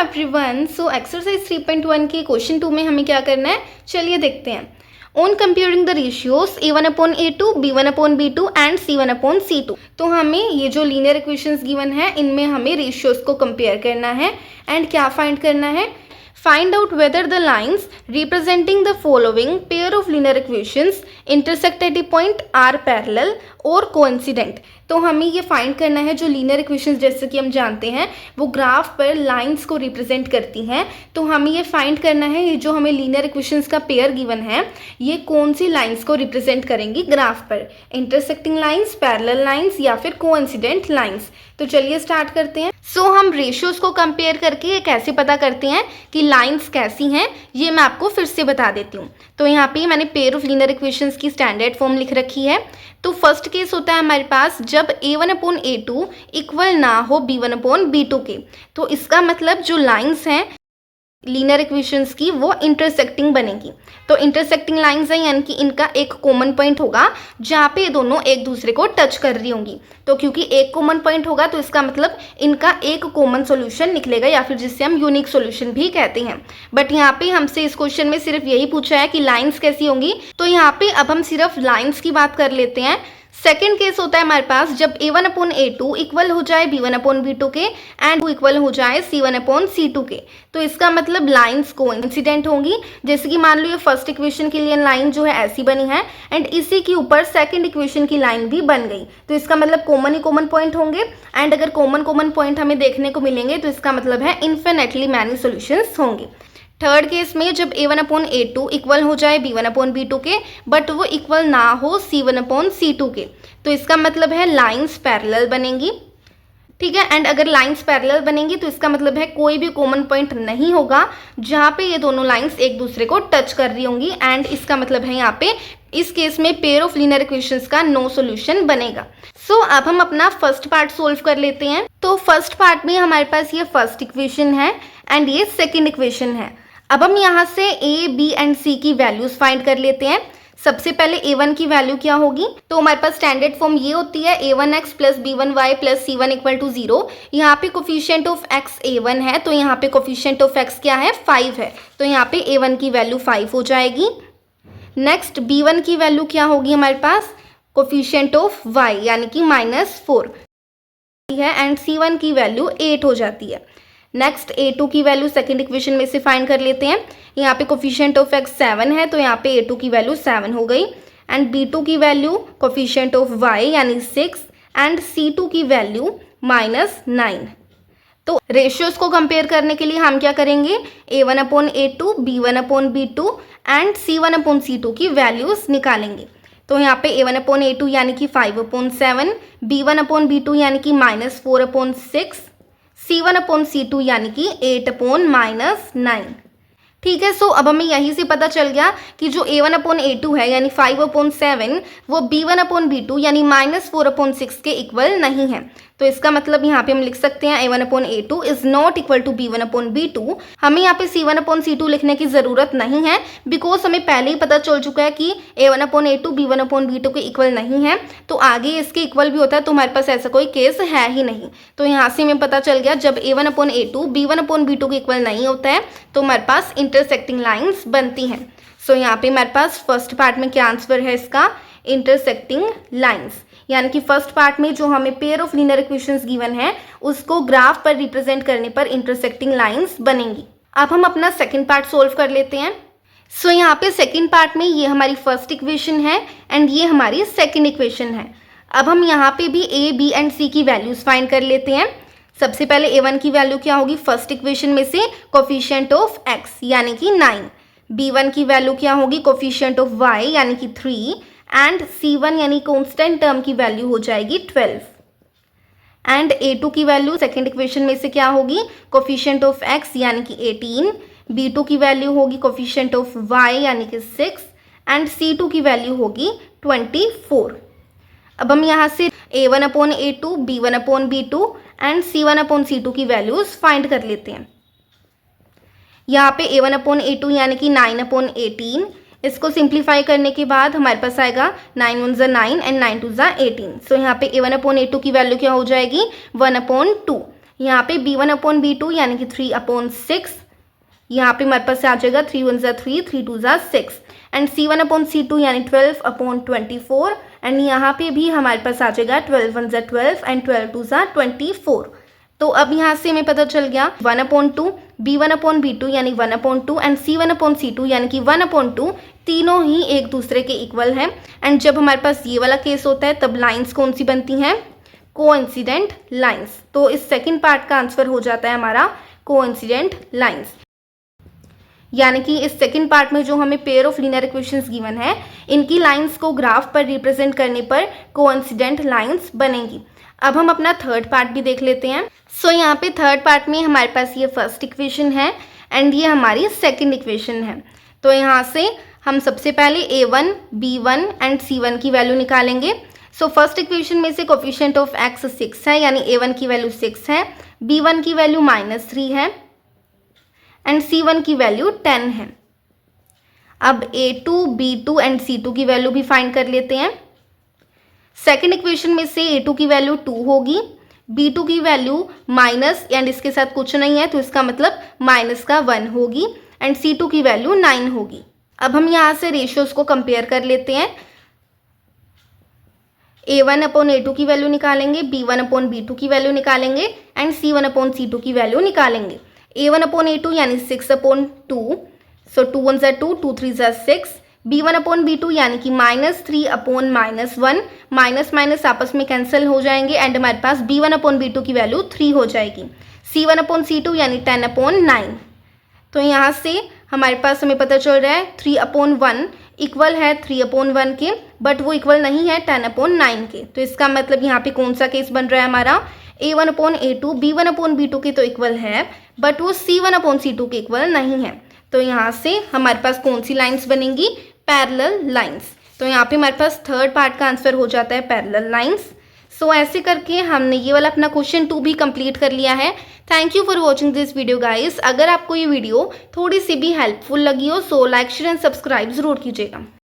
Everyone, so exercise 3.1 के question 2 में हमें क्या करना है, चलिए देखते हैं। On comparing the ratios a1/a2, b1/b2 and c1/c2। तो हमें ये जो लीनियर इक्वेशंस गिवन है इनमें हमें रेशियोज को कंपेयर करना है एंड क्या फाइंड करना है, find out whether the lines representing the following pair of linear equations intersect at a point are parallel or coincident। तो हमें ये फाइंड करना है जो लीनियर इक्वेशंस जैसे कि हम जानते हैं वो ग्राफ पर लाइंस को रिप्रेजेंट करती हैं। तो हमें ये फाइंड करना है ये जो हमें लीनियर इक्वेशंस का पेयर गिवन है ये कौन सी लाइंस को रिप्रेजेंट करेंगी ग्राफ पर, इंटरसेक्टिंग लाइंस, पैरेलल लाइंस या फिर कोइंसिडेंट लाइंस। तो चलिए स्टार्ट करते हैं। सो हम रेशियोज को कंपेयर करके ये कैसे पता करते हैं कि लाइंस कैसी हैं, ये मैं आपको फिर से बता देती हूँ। तो यहाँ पे मैंने पेयर ऑफ लीनियर इक्वेशंस की स्टैंडर्ड फॉर्म लिख रखी है। तो फर्स्ट केस होता है हमारे पास जब a1/a2 इक्वल ना हो b1/b2 के। तो इसका मतलब जो लाइंस हैं लीनियर इक्वेशंस की वो इंटरसेक्टिंग बनेगी। तो इंटरसेक्टिंग लाइंस है यानी कि इनका एक कॉमन पॉइंट होगा जहाँ पे ये दोनों एक दूसरे को टच कर रही होंगी। तो क्योंकि एक कॉमन पॉइंट होगा तो इसका मतलब इनका एक कॉमन सॉल्यूशन निकलेगा या फिर जिससे हम यूनिक सॉल्यूशन भी कहते हैं। बट यहाँ पे हमसे इस क्वेश्चन में सिर्फ यही पूछा है कि लाइंस कैसी होंगी। तो यहाँ पे अब हम सिर्फ लाइंस की बात कर लेते हैं। सेकेंड केस होता है हमारे पास जब a1/a2 इक्वल हो जाए b1/b2 के एंड इक्वल हो जाए c1/c2 के। तो इसका मतलब लाइंस कोइंसिडेंट होंगी। जैसे कि मान लो ये फर्स्ट इक्वेशन के लिए लाइन जो है ऐसी बनी है एंड इसी के ऊपर सेकंड इक्वेशन की लाइन भी बन गई। तो इसका मतलब कॉमन ही कॉमन पॉइंट होंगे एंड अगर कॉमन पॉइंट हमें देखने को मिलेंगे तो इसका मतलब है इन्फिनेटली मैनी सॉल्यूशंस होंगे। थर्ड केस में जब a1/a2 इक्वल हो जाए b1/b2 के बट वो इक्वल ना हो c1/c2 के। तो इसका मतलब है लाइंस पैरेलल बनेंगी, ठीक है। एंड अगर लाइंस पैरेलल बनेंगी तो इसका मतलब है कोई भी कॉमन पॉइंट नहीं होगा जहाँ पे ये दोनों लाइंस एक दूसरे को टच कर रही होंगी एंड इसका मतलब है यहाँ पे इस केस में पेयर ऑफ लीनियर इक्वेशंस का नो सॉल्यूशन बनेगा। सो अब हम अपना फर्स्ट पार्ट सोल्व कर लेते हैं। तो फर्स्ट पार्ट में हमारे पास ये फर्स्ट इक्वेशन है एंड ये सेकेंड इक्वेशन है। अब हम यहाँ से a, b एंड c की वैल्यूज फाइंड कर लेते हैं। सबसे पहले a1 की वैल्यू क्या होगी, तो हमारे पास स्टैंडर्ड फॉर्म ये होती है a1x plus b1y plus c1 equal to 0। यहाँ पे कोफिशिएंट ऑफ x a1 है तो यहाँ पे कोफिशिएंट ऑफ x क्या है, 5 है। तो यहाँ पे a1 की वैल्यू 5 हो जाएगी। नेक्स्ट b1 की वैल्यू क्या होगी हमारे पास, कोफिशिएंट ऑफ y यानी कि -4 है एंड c1 की वैल्यू 8 हो जाती है। नेक्स्ट a2 की वैल्यू सेकंड इक्वेशन में से फाइंड कर लेते हैं। यहाँ पे कोफिशिएंट ऑफ x 7 है तो यहाँ पे a2 की वैल्यू 7 हो गई एंड b2 की वैल्यू कोफिशिएंट ऑफ y यानी 6 एंड c2 की वैल्यू -9। तो रेशियोज को कंपेयर करने के लिए हम क्या करेंगे, a1/a2, b1/b2 एंड c1/c2 की वैल्यूज निकालेंगे। तो यहाँ पे a1/a2 यानी कि 5/7, b1/b2 यानी कि -4/6, c1/c2 यानी कि 8/-9। ठीक है। सो अब हमें यहीं से पता चल गया कि जो a1/a2 है यानी 5/7 वो b1/b2 यानी -4/6 के इक्वल नहीं है। तो इसका मतलब यहाँ पे हम लिख सकते हैं a1/a2 is not equal to b1/b2। हमें यहाँ पे c1/c2 लिखने की ज़रूरत नहीं है बिकॉज हमें पहले ही पता चल चुका है कि a1/a2 b1/b2 के इक्वल नहीं है। तो आगे इसके इक्वल भी होता है तो हमारे पास ऐसा कोई केस है ही नहीं। तो यहाँ से हमें पता चल गया जब a1/a2 b1/b2 के इक्वल नहीं होता है तो हमारे पास इंटरसेक्टिंग लाइन्स बनती हैं। सो यहाँ पे हमारे पास फर्स्ट पार्ट में क्या आंसर है इसका, इंटरसेक्टिंग लाइन्स। यानी कि फर्स्ट पार्ट में जो हमें pair of linear equations given है उसको ग्राफ पर रिप्रेजेंट करने पर इंटरसेक्टिंग लाइंस बनेंगी। अब हम अपना सेकंड पार्ट सोल्व कर लेते हैं। सो यहाँ पे सेकंड पार्ट में ये हमारी फर्स्ट इक्वेशन है एंड ये हमारी सेकंड इक्वेशन है। अब हम यहाँ पे भी a, b एंड c की वैल्यूज फाइंड कर लेते हैं। सबसे पहले a1 की वैल्यू क्या होगी, फर्स्ट इक्वेशन में से कोफिशिएंट ऑफ x यानी कि 9, b1 की वैल्यू क्या होगी, कोफिशिएंट ऑफ y यानी कि 3 एंड c1 यानी कांस्टेंट टर्म की वैल्यू हो जाएगी 12 एंड a2 की वैल्यू सेकंड इक्वेशन में से क्या होगी, कोफिशिएंट ऑफ x यानी कि 18, b2 की वैल्यू होगी कोफिशिएंट ऑफ y यानी कि 6 एंड c2 की वैल्यू होगी 24। अब हम यहाँ से a1/a2, b1/b2 एंड c1/c2 की वैल्यूज फाइंड कर लेते हैं। यहाँ पे a1/a2 यानी कि 9/18, इसको सिंप्लीफाई करने के बाद हमारे पास आएगा 9 1 ज़ा 9 एंड 9 2 ज़ा 18। सो यहाँ पे a1/a2 की वैल्यू क्या हो जाएगी, 1/2। यहाँ पे b1/b2 यानी कि 3/6, यहाँ पे हमारे पास आ जाएगा 3 1 ज़ा 3, 3 2 ज़ा 6 एंड c1/c2 यानी 12/24 एंड यहाँ पे भी हमारे पास आ जाएगा 12 1 ज़ा 12 एंड 12 2 ज़ा 24। तो अब यहाँ से हमें पता चल गया 1/2, b1/b2 यानी 1/2 एंड c1/c2 यानी कि 1/2 तीनों ही एक दूसरे के इक्वल हैं। एंड जब हमारे पास ये वाला केस होता है तब लाइंस कौन सी बनती हैं? Coincident lines. तो इस सेकंड पार्ट का आंसर हो जाता है हमारा कोइंसिडेंट लाइंस, यानी कि इस सेकंड पार्ट में जो हमें pair of linear equations given है इनकी लाइंस को ग्राफ पर रिप्रेजेंट करने पर कोइंसिडेंट लाइंस बनेंगी। अब हम अपना थर्ड पार्ट भी देख लेते हैं। सो यहाँ पे थर्ड पार्ट में हमारे पास ये फर्स्ट इक्वेशन है एंड ये हमारी सेकंड इक्वेशन है। तो यहाँ से हम सबसे पहले a1, b1 एंड c1 की वैल्यू निकालेंगे। सो फर्स्ट इक्वेशन में से कोफिशिएंट ऑफ x 6 है, यानी a1 की वैल्यू 6 है, b1 की वैल्यू -3 है एंड c1 की वैल्यू 10 है। अब a2, b2 एंड c2 की वैल्यू भी फाइंड कर लेते हैं। सेकेंड इक्वेशन में से a2 की वैल्यू 2 होगी, b2 की वैल्यू माइनस एंड इसके साथ कुछ नहीं है तो इसका मतलब माइनस का 1 होगी एंड c2 की वैल्यू 9 होगी। अब हम यहाँ से रेशियोज को कंपेयर कर लेते हैं। a1/a2 की वैल्यू निकालेंगे, b1/b2 की वैल्यू निकालेंगे एंड c1/c2 की वैल्यू निकालेंगे। a1/a2 यानी 6/2, सो 2 1 ज़ा 2, 2 3 ज़ा 6, b1/b2 यानी कि -3/-1, माइनस माइनस आपस में कैंसिल हो जाएंगे एंड हमारे पास b1/b2 की वैल्यू 3 हो जाएगी। c1/c2 यानी 10/9। तो यहाँ से हमारे पास हमें पता चल रहा है 3/1 इक्वल है 3/1 के, बट वो इक्वल नहीं है 10/9 के। तो इसका मतलब यहाँ पे कौन सा केस बन रहा है हमारा? a1/a2 b1/b2 के तो इक्वल है बट वो c1/c2 के इक्वल नहीं है। तो यहाँ से हमारे पास कौन सी लाइंस बनेंगी? Parallel lines. तो यहाँ पे हमारे पास थर्ड पार्ट का आंसर हो जाता है पैरेलल लाइंस। सो ऐसे करके हमने ये वाला अपना क्वेश्चन 2 भी कंप्लीट कर लिया है। Thank you for watching this video guys. अगर आपको ये वीडियो थोड़ी सी भी हेल्पफुल लगी हो so like share and subscribe जरूर कीजिएगा।